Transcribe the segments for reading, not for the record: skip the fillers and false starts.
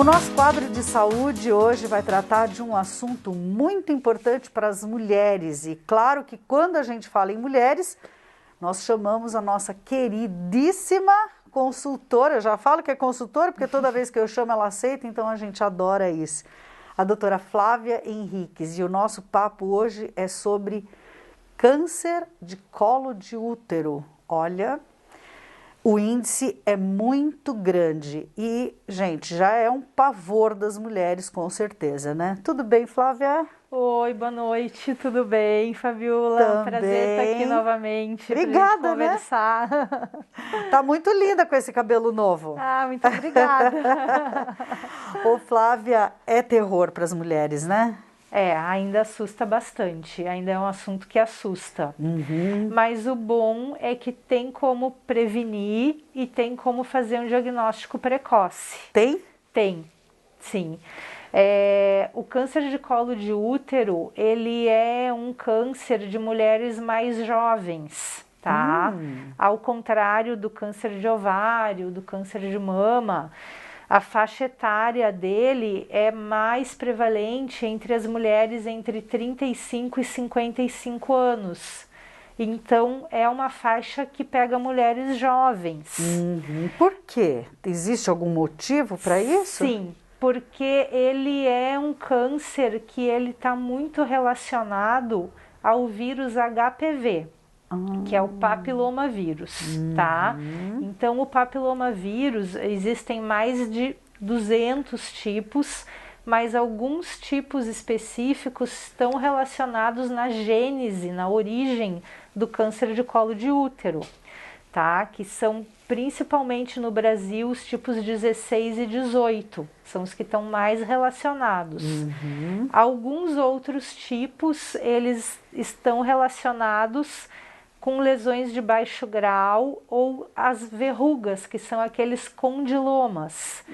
O nosso quadro de saúde hoje vai tratar de um assunto muito importante para as mulheres. E claro que quando a gente fala em mulheres, nós chamamos a nossa queridíssima consultora. Eu já falo que é consultora, porque toda vez que eu chamo ela aceita, então a gente adora isso. A doutora Flávia Henriques. E o nosso papo hoje é sobre câncer de colo de útero. Olha, o índice é muito grande e, gente, já é um pavor das mulheres, com certeza, né? Tudo bem, Flávia? Oi, boa noite, tudo bem, Fabiola? Também. Um prazer estar aqui novamente. Obrigada, pra gente conversar. Né? Tá muito linda com esse cabelo novo. Ah, muito obrigada. Ô, Flávia, é terror para as mulheres, né? É, ainda assusta bastante, ainda é um assunto que assusta. Uhum. Mas o bom é que tem como prevenir e tem como fazer um diagnóstico precoce. Tem? Tem, sim. O câncer de colo de útero, ele é um câncer de mulheres mais jovens, tá? Ao contrário do câncer de ovário, do câncer de mama, a faixa etária dele é mais prevalente entre as mulheres entre 35 e 55 anos. Então, é uma faixa que pega mulheres jovens. Por quê? Existe algum motivo para isso? Sim, porque ele é um câncer que ele está muito relacionado ao vírus HPV, que é o papilomavírus, tá? Então, o papilomavírus, existem mais de 200 tipos, mas alguns tipos específicos estão relacionados na gênese, na origem do câncer de colo de útero, tá? Que são principalmente no Brasil os tipos 16 e 18, são os que estão mais relacionados. Alguns outros tipos, eles estão relacionados com lesões de baixo grau ou as verrugas, que são aqueles condilomas.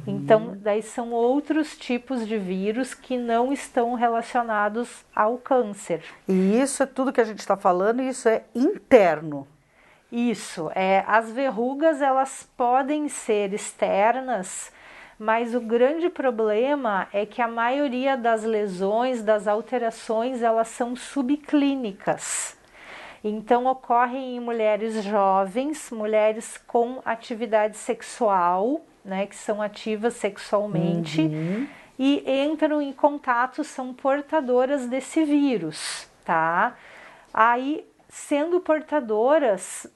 Então, daí são outros tipos de vírus que não estão relacionados ao câncer. E isso é tudo que a gente está falando, isso é interno. Isso, as verrugas elas podem ser externas, mas o grande problema é que a maioria das lesões, das alterações, elas são subclínicas. Então, ocorrem em mulheres jovens, mulheres com atividade sexual, né, que são ativas sexualmente, e entram em contato, são portadoras desse vírus, tá? Aí, sendo portadoras,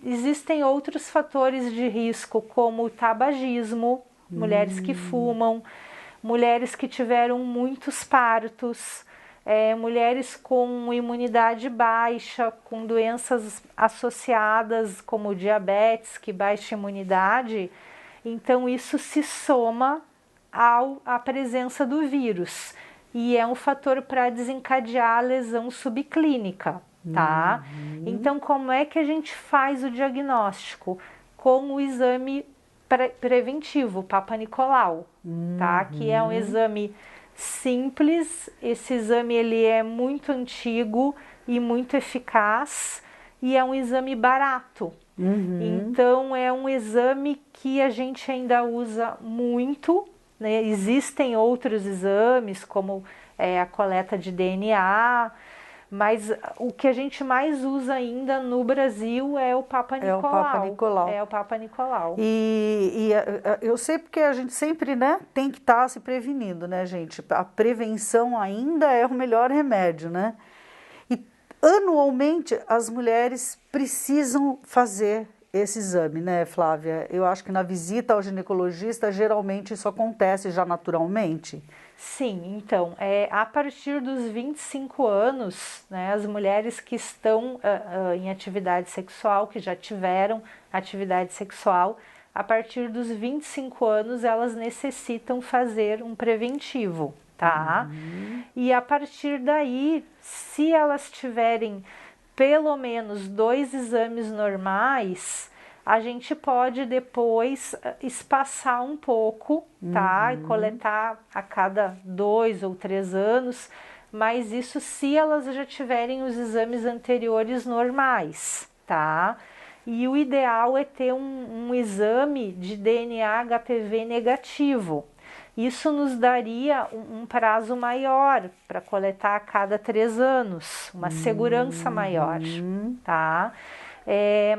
existem outros fatores de risco, como o tabagismo, mulheres que fumam, mulheres que tiveram muitos partos, mulheres com imunidade baixa, com doenças associadas como diabetes, que baixa imunidade. Então, isso se soma à presença do vírus e é um fator para desencadear a lesão subclínica, tá? Então, como é que a gente faz o diagnóstico? Com o exame preventivo, Papa Nicolau, tá? Que é um exame simples. Esse exame ele é muito antigo e muito eficaz e é um exame barato. Então é um exame que a gente ainda usa muito, né? Existem outros exames como a coleta de DNA, mas o que a gente mais usa ainda no Brasil é o Papa Nicolau. É o Papa Nicolau. É o Papa Nicolau. E eu sei porque a gente sempre, né, tem que estar se prevenindo, né, gente? A prevenção ainda é o melhor remédio, né? E anualmente as mulheres precisam fazer esse exame, né, Flávia? Eu acho que na visita ao ginecologista geralmente isso acontece já naturalmente. Sim, então, a partir dos 25 anos, né, as mulheres que estão em atividade sexual, que já tiveram atividade sexual, a partir dos 25 anos elas necessitam fazer um preventivo, tá? E a partir daí, se elas tiverem pelo menos 2 exames normais, a gente pode depois espaçar um pouco, tá? E coletar a cada 2 ou 3 anos, mas isso se elas já tiverem os exames anteriores normais, tá? E o ideal é ter um exame de DNA HPV negativo, Isso nos daria um prazo maior para coletar a cada 3 anos, uma segurança maior, tá?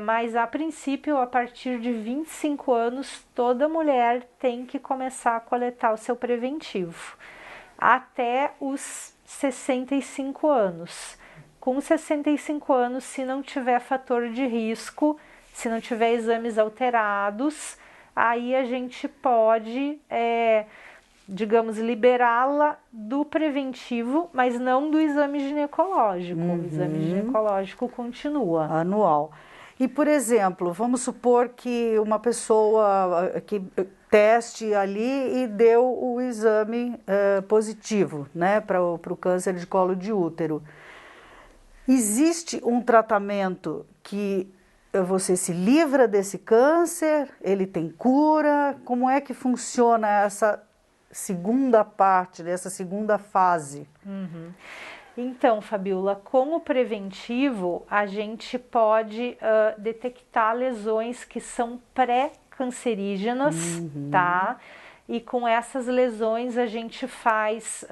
Mas a princípio, a partir de 25 anos, toda mulher tem que começar a coletar o seu preventivo, até os 65 anos. Com 65 anos, se não tiver fator de risco, se não tiver exames alterados, aí a gente pode, digamos, liberá-la do preventivo, mas não do exame ginecológico. O exame ginecológico continua. Anual. E, por exemplo, vamos supor que uma pessoa que teste ali e deu o exame positivo, né, para o câncer de colo de útero. Existe um tratamento que você se livra desse câncer? Ele tem cura? Como é que funciona essa segunda parte, dessa segunda fase? Então, Fabiola, com o preventivo, a gente pode detectar lesões que são pré-cancerígenas, tá? E com essas lesões a gente faz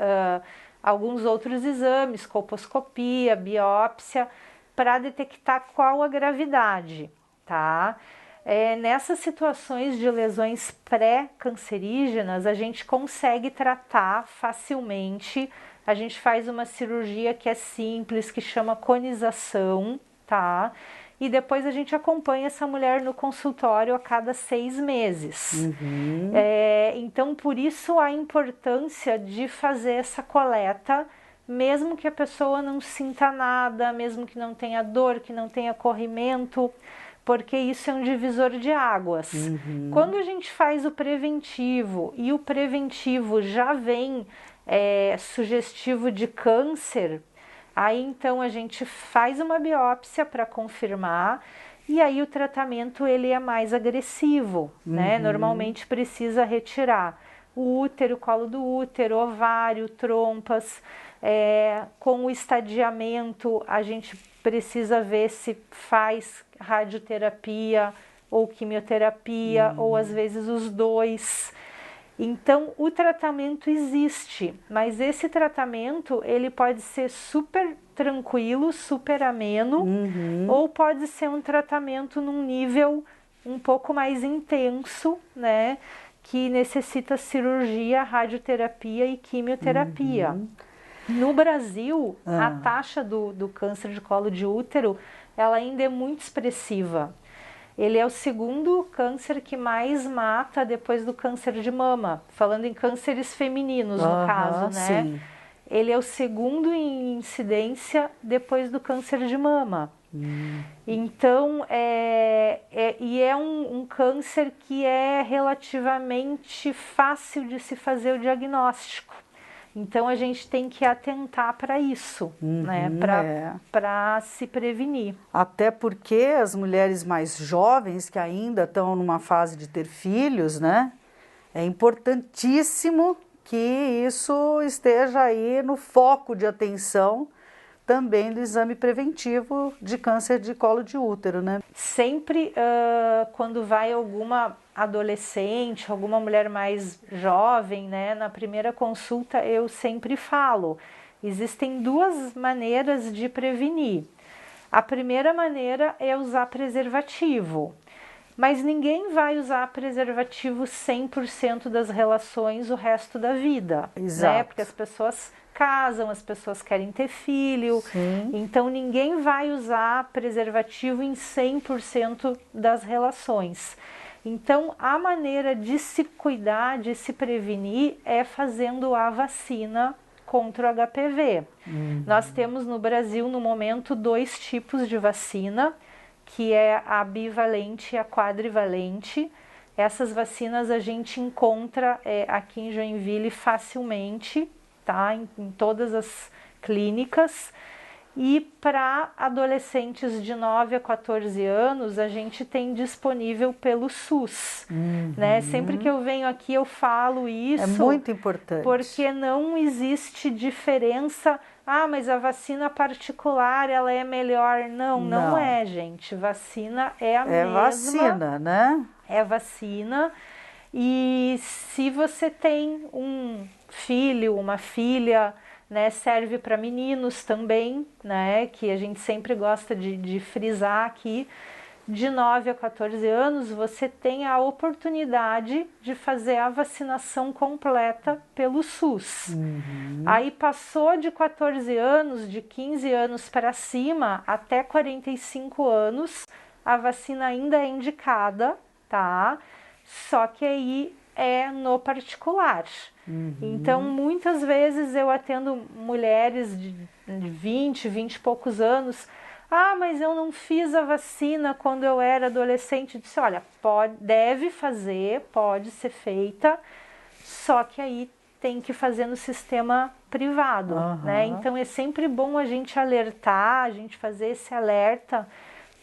alguns outros exames, colposcopia, biópsia, para detectar qual a gravidade, tá? Nessas situações de lesões pré-cancerígenas, a gente consegue tratar facilmente. A gente faz uma cirurgia que é simples, que chama conização, tá? E depois a gente acompanha essa mulher no consultório a cada 6 meses. Então, por isso a importância de fazer essa coleta, mesmo que a pessoa não sinta nada, mesmo que não tenha dor, que não tenha corrimento, porque isso é um divisor de águas. Quando a gente faz o preventivo e o preventivo já vem sugestivo de câncer, aí então a gente faz uma biópsia para confirmar, e aí o tratamento ele é mais agressivo, né? Normalmente precisa retirar o útero, colo do útero, ovário, trompas. Com o estadiamento a gente precisa ver se faz radioterapia ou quimioterapia, ou às vezes os dois. Então, o tratamento existe, mas esse tratamento ele pode ser super tranquilo, super ameno, ou pode ser um tratamento num nível um pouco mais intenso, né, que necessita cirurgia, radioterapia e quimioterapia. No Brasil, a taxa do câncer de colo de útero, ela ainda é muito expressiva. Ele é o segundo câncer que mais mata depois do câncer de mama, falando em cânceres femininos, no caso, né? Sim. Ele é o segundo em incidência depois do câncer de mama. Então, é um câncer que é relativamente fácil de se fazer o diagnóstico. Então, a gente tem que atentar para isso, né? Para se prevenir. Até porque as mulheres mais jovens, que ainda estão numa fase de ter filhos, né? É importantíssimo que isso esteja aí no foco de atenção também do exame preventivo de câncer de colo de útero, né? Sempre quando vai alguma adolescente, alguma mulher mais jovem, né, na primeira consulta eu sempre falo, existem 2 maneiras de prevenir. A primeira maneira é usar preservativo, mas ninguém vai usar preservativo 100% das relações o resto da vida, né? Porque as pessoas casam, as pessoas querem ter filho, então ninguém vai usar preservativo em 100% das relações. Então, a maneira de se cuidar, de se prevenir, é fazendo a vacina contra o HPV. Nós temos no Brasil, no momento, 2 tipos de vacina, que é a bivalente e a quadrivalente. Essas vacinas a gente encontra aqui em Joinville facilmente, tá? Em todas as clínicas. E para adolescentes de 9 a 14 anos, a gente tem disponível pelo SUS, né? Sempre que eu venho aqui eu falo isso. É muito importante. Porque não existe diferença. Ah, mas a vacina particular, ela é melhor. Não é, gente. Vacina é a mesma. É vacina, né? É vacina. E se você tem um filho, uma filha, né, serve para meninos também, né, que a gente sempre gosta de frisar aqui, de 9 a 14 anos, você tem a oportunidade de fazer a vacinação completa pelo SUS. Aí passou de 14 anos, de 15 anos para cima, até 45 anos, a vacina ainda é indicada, tá? Só que aí é no particular. Então, muitas vezes eu atendo mulheres de 20 e poucos anos. Ah, mas eu não fiz a vacina quando eu era adolescente. Eu disse, olha, deve fazer, pode ser feita, só que aí tem que fazer no sistema privado, né? Então é sempre bom a gente alertar, a gente fazer esse alerta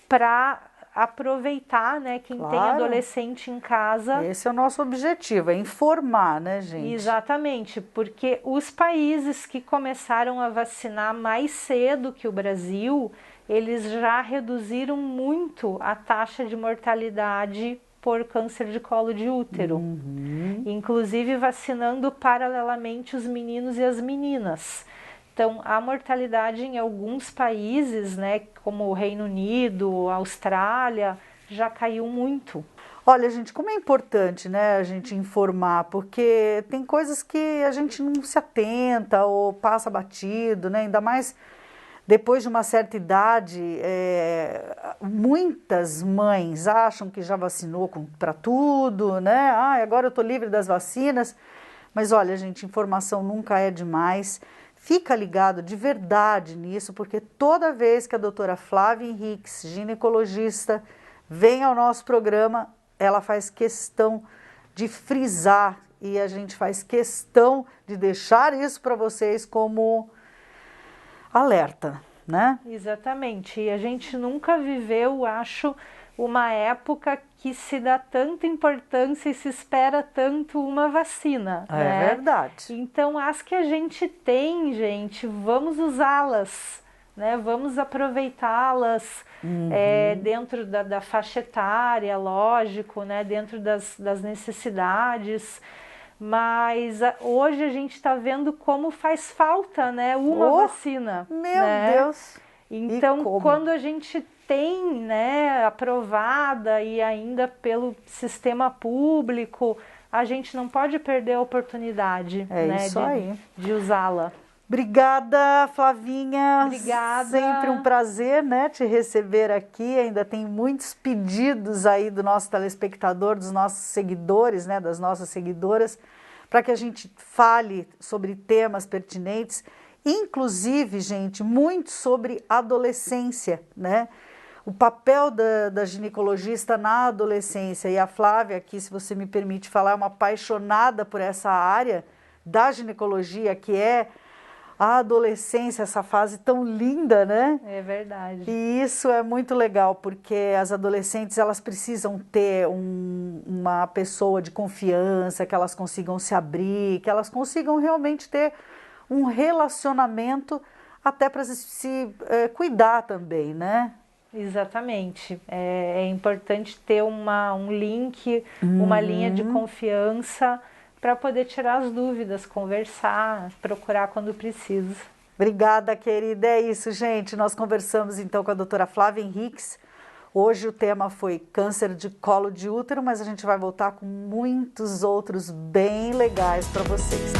para aproveitar, né? Quem tem adolescente em casa. Esse é o nosso objetivo, é informar, né, gente? Exatamente, porque os países que começaram a vacinar mais cedo que o Brasil, eles já reduziram muito a taxa de mortalidade por câncer de colo de útero, inclusive vacinando paralelamente os meninos e as meninas. Então, a mortalidade em alguns países, né, como o Reino Unido, Austrália, já caiu muito. Olha, gente, como é importante, né, a gente informar, porque tem coisas que a gente não se atenta ou passa batido, né, ainda mais depois de uma certa idade, muitas mães acham que já vacinou para tudo, né, agora eu estou livre das vacinas, mas olha, gente, informação nunca é demais. Fica ligado de verdade nisso, porque toda vez que a doutora Flávia Henriques, ginecologista, vem ao nosso programa, ela faz questão de frisar e a gente faz questão de deixar isso para vocês como alerta, né? Exatamente. E a gente nunca viveu, acho, uma época que se dá tanta importância e se espera tanto uma vacina. É verdade. Então, as que a gente tem, gente, vamos usá-las, né? Vamos aproveitá-las dentro da faixa etária, lógico, né? Dentro das necessidades. Mas hoje a gente está vendo como faz falta, né? Uma vacina. Meu Deus! Então, quando a gente tem, né, aprovada e ainda pelo sistema público, a gente não pode perder a oportunidade, né, de usá-la. Obrigada, Flavinha. Obrigada. Sempre um prazer, né, te receber aqui. Ainda tem muitos pedidos aí do nosso telespectador, dos nossos seguidores, né, das nossas seguidoras, para que a gente fale sobre temas pertinentes, inclusive, gente, muito sobre adolescência, né? O papel da ginecologista na adolescência. E a Flávia aqui, se você me permite falar, é uma apaixonada por essa área da ginecologia, que é a adolescência, essa fase tão linda, né? É verdade. E isso é muito legal, porque as adolescentes, elas precisam ter uma pessoa de confiança, que elas consigam se abrir, que elas consigam realmente ter um relacionamento até para se cuidar também, né? Exatamente. É importante ter um link, uma linha de confiança para poder tirar as dúvidas, conversar, procurar quando precisa. Obrigada, querida. É isso, gente. Nós conversamos então com a doutora Flávia Henriques. Hoje o tema foi câncer de colo de útero, mas a gente vai voltar com muitos outros bem legais para vocês.